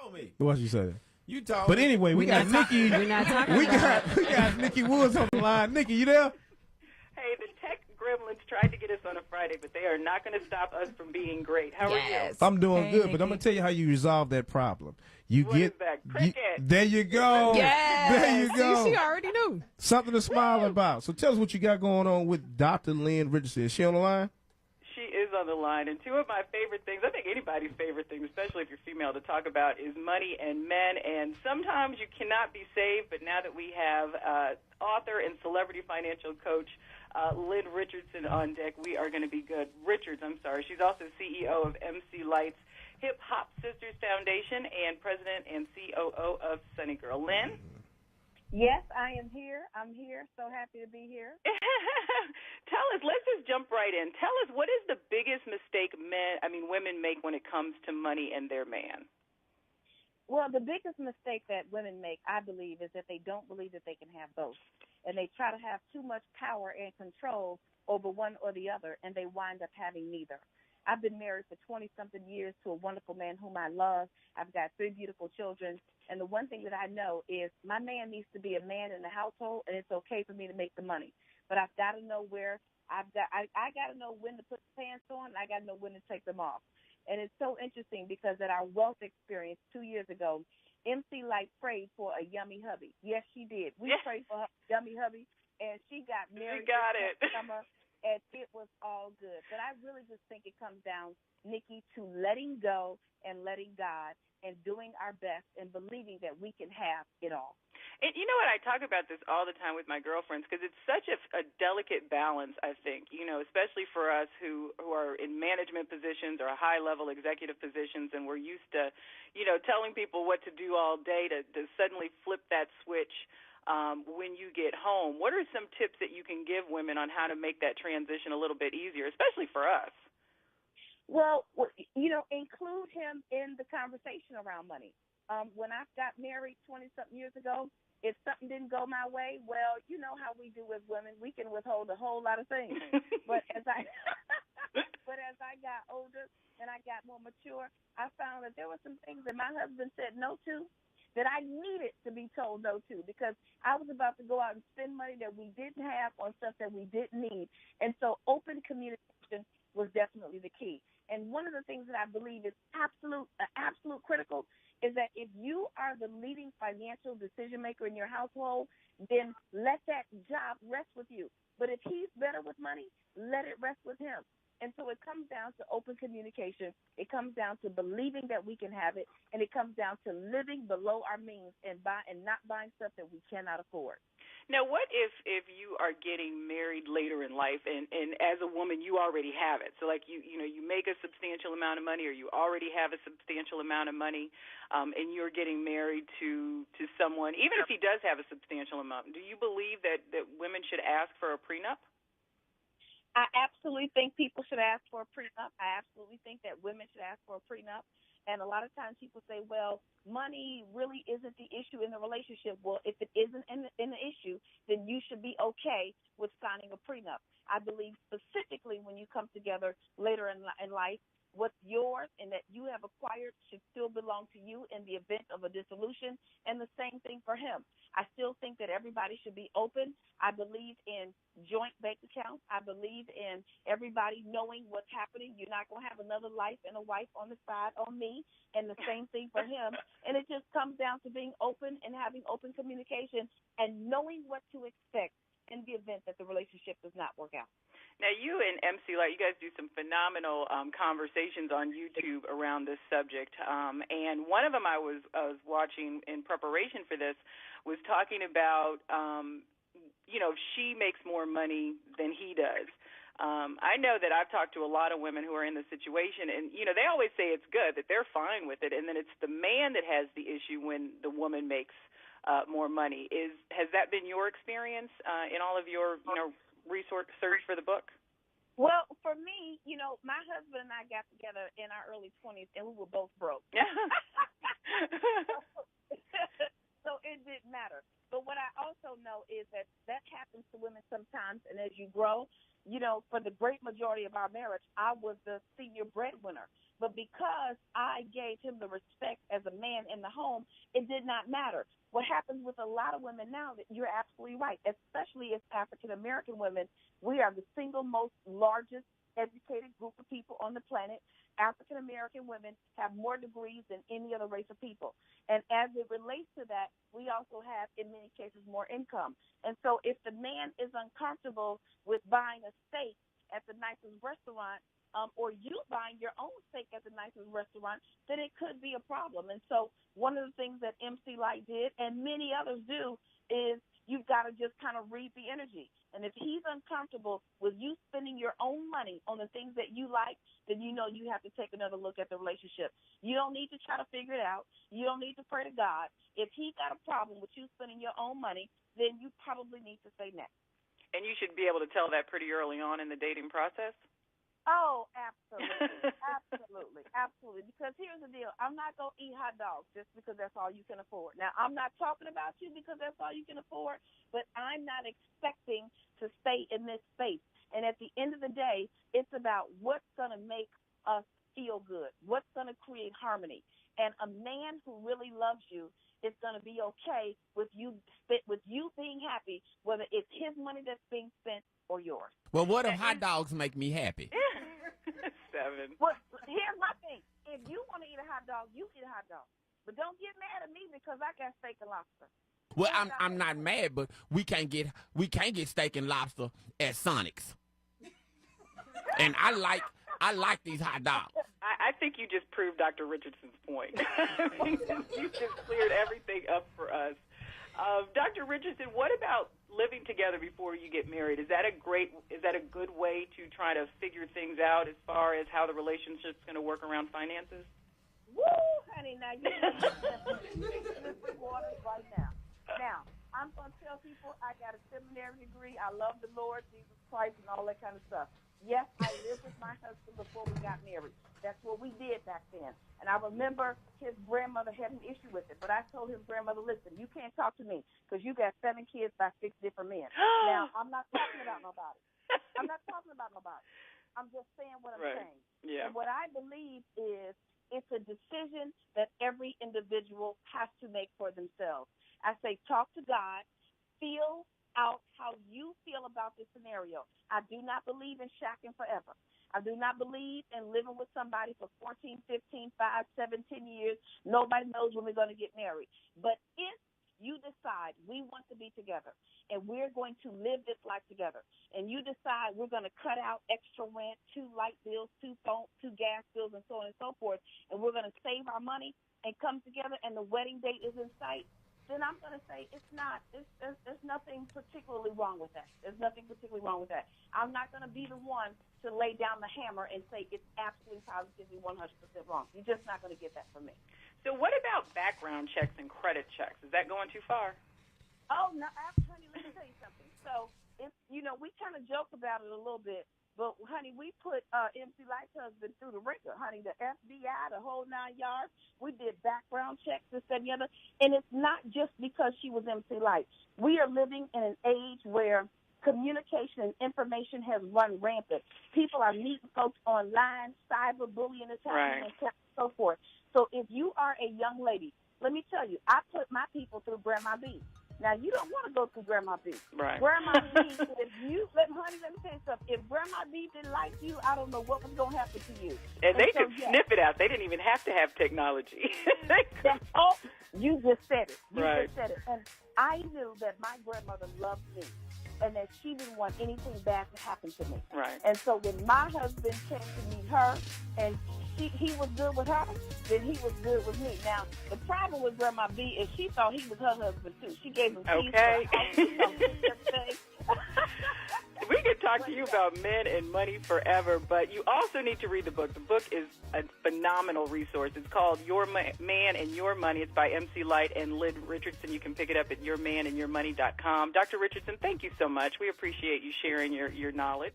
told me. What you said? You told But me. anyway, we got Nikki. We're not talking We about got Nikki Woods on the line. Nikki, you there? Hey, the tech gremlins tried to get us on a Friday, but they are not going to stop us from being great. How are you? I'm doing Hey, good, Nikki. but I'm gonna tell you how you resolve that problem. You What is that? Cricket. there you go. Yes. There you go. See, she already knew. Something to smile about. So tell us what you got going on with Dr. Lynn Richardson. Is she on the line? She is on the line, and two of my favorite things, I think anybody's favorite things, especially if you're female, to talk about is money and men. And sometimes you cannot be saved, but now that we have author and celebrity financial coach Lynn Richardson on deck, we are going to be good. She's also CEO of MC Lyte's Hip Hop Sisters Foundation and president and COO of Sunni, Gyrl. Lynn? Yes, I am here. I'm here. So happy to be here. Tell us, let's just jump right in. Tell us, what is the biggest mistake women make when it comes to money and their man? Well, the biggest mistake that women make, I believe, is that they don't believe that they can have both. And they try to have too much power and control over one or the other, and they wind up having neither. I've been married for 20-something years to a wonderful man whom I love. I've got 3 beautiful children. And the one thing that I know is my man needs to be a man in the household, and it's okay for me to make the money. But I've got to know where I got to know when to put the pants on, and I got to know when to take them off. And it's so interesting because at our wealth experience 2 years ago, MC Lyte prayed for a yummy hubby. Yes, she did. We prayed for her yummy hubby, and she got married. She got it. Summer, and it was all good. But I really just think it comes down, Nikki, to letting go and letting God and doing our best and believing that we can have it all. And you know what? I talk about this all the time with my girlfriends because it's such a delicate balance, I think, especially for us who are in management positions or high-level executive positions, and we're used to, telling people what to do all day to suddenly flip that switch when you get home. What are some tips that you can give women on how to make that transition a little bit easier, especially for us? Well, include him in the conversation around money. When I got married 20-something years ago, if something didn't go my way, well, you know how we do as women. We can withhold a whole lot of things. But as I got older and I got more mature, I found that there were some things that my husband said no to that I needed to be told no to because I was about to go out and spend money that we didn't have on stuff that we didn't need. And so open communication was definitely the key. And one of the things that I believe is absolute critical is that if you are the leading financial decision maker in your household, then let that job rest with you. But if he's better with money, let it rest with him. And so it comes down to open communication. It comes down to believing that we can have it, and it comes down to living below our means and not buying stuff that we cannot afford. Now, what if you are getting married later in life, and as a woman you already have it? So, like you make a substantial amount of money, or you already have a substantial amount of money, and you're getting married to someone, even if he does have a substantial amount. Do you believe that women should ask for a prenup? I absolutely think people should ask for a prenup. I absolutely think that women should ask for a prenup. And a lot of times people say, well, money really isn't the issue in the relationship. Well, if it isn't in the issue, then you should be okay with signing a prenup. I believe specifically when you come together later in life, what's yours and that you have acquired should still belong to you in the event of a dissolution, and the same thing for him. I still think that everybody should be open. I believe in joint bank accounts. I believe in everybody knowing what's happening. You're not going to have another life and a wife on the side on me, and the same thing for him. And it just comes down to being open and having open communication and knowing what to expect in the event that the relationship does not work out. Now, you and MC Lyte, you guys do some phenomenal conversations on YouTube around this subject. And one of them I was watching in preparation for this was talking about, if she makes more money than he does. I know that I've talked to a lot of women who are in the situation, and, they always say it's good, that they're fine with it, and then it's the man that has the issue when the woman makes more money. Has that been your experience in all of your, research for the book? Well, for me, my husband and I got together in our early 20s, and we were both broke. So it didn't matter. But what I also know is that happens to women sometimes, and as you grow, for the great majority of our marriage, I was the senior breadwinner. But because I gave him the respect as a man in the home, it did not matter. What happens with a lot of women now, that you're absolutely right, especially as African-American women, we are the single most largest educated group of people on the planet. African-American women have more degrees than any other race of people. And as it relates to that, we also have, in many cases, more income. And so if the man is uncomfortable with buying a steak at the nicest restaurant, or you buying your own steak at the nicest restaurant, then it could be a problem. And so one of the things that MC Lyte did, and many others do, is you've got to just kind of read the energy. And if he's uncomfortable with you spending your own money on the things that you like, then you know you have to take another look at the relationship. You don't need to try to figure it out. You don't need to pray to God. If he got a problem with you spending your own money, then you probably need to say next. And you should be able to tell that pretty early on in the dating process? Oh, absolutely. Absolutely. Absolutely. Because here's the deal. I'm not going to eat hot dogs just because that's all you can afford. Now, I'm not talking about you because that's all you can afford, but I'm not expecting to stay in this space. And at the end of the day, it's about what's going to make us feel good, what's going to create harmony. And a man who really loves you is going to be okay with you being happy, whether it's his money that's being spent or yours. Well, what if hot dogs make me happy? 7. Well, here's my thing. If you want to eat a hot dog, you eat a hot dog. But don't get mad at me because I got steak and lobster. Well, I'm not mad, but we can't get steak and lobster at Sonic's. And I like these hot dogs. I think you just proved Dr. Richardson's point. You just cleared everything up for us. Dr. Richardson, what about living together before you get married? Is that a good way to try to figure things out as far as how the relationship's going to work around finances? Woo, honey, now you're slippery waters right now. Now, I'm going to tell people I got a seminary degree. I love the Lord, Jesus Christ, and all that kind of stuff. Yes, I lived with my husband before we got married. That's what we did back then. And I remember his grandmother had an issue with it. But I told his grandmother, listen, you can't talk to me because you got 7 kids by 6 different men. Now, I'm not talking about nobody. I'm not talking about nobody. I'm just saying what I'm saying. Yeah. And what I believe is it's a decision that every individual has to make for themselves. I say talk to God, feel out how you feel about this scenario. I do not believe in shacking forever. I do not believe in living with somebody for 14, 15, 5, 7, 10 years. Nobody knows when we're going to get married. But if you decide we want to be together and we're going to live this life together, and you decide we're going to cut out extra rent, 2 light bills, 2 phone, 2 gas bills, and so on and so forth, and we're going to save our money and come together and the wedding date is in sight, then I'm going to say there's nothing particularly wrong with that. There's nothing particularly wrong with that. I'm not going to be the one to lay down the hammer and say it's absolutely positively 100% wrong. You're just not going to get that from me. So what about background checks and credit checks? Is that going too far? Oh, no, honey, let me tell you something. So, we kind of joke about it a little bit, but, honey, we put MC Lyte's husband through the ringer, honey, the FBI, the whole 9 yards. We did background checks, this, that, and the other. And it's not just because she was MC Lyte. We are living in an age where communication and information has run rampant. People are meeting folks online, cyberbullying is happening, and so forth. So if you are a young lady, let me tell you, I put my people through Grandma B. Now, you don't want to go through Grandma B. Right. Grandma B, let me tell you something. If Grandma B didn't like you, I don't know what was going to happen to you. And they could sniff it out. They didn't even have to have technology. You just said it. You right. just said it. And I knew that my grandmother loved me and that she didn't want anything bad to happen to me. Right. And so when my husband came to meet her and he was good with her, then he was good with me. Now, the problem with Grandma B is she thought he was her husband, too. She gave him keys. Okay. We could talk to you about men and money forever, but you also need to read the book. The book is a phenomenal resource. It's called Your Man and Your Money. It's by MC Lyte and Lynn Richardson. You can pick it up at yourmanandyourmoney.com. Dr. Richardson, thank you so much. We appreciate you sharing your knowledge.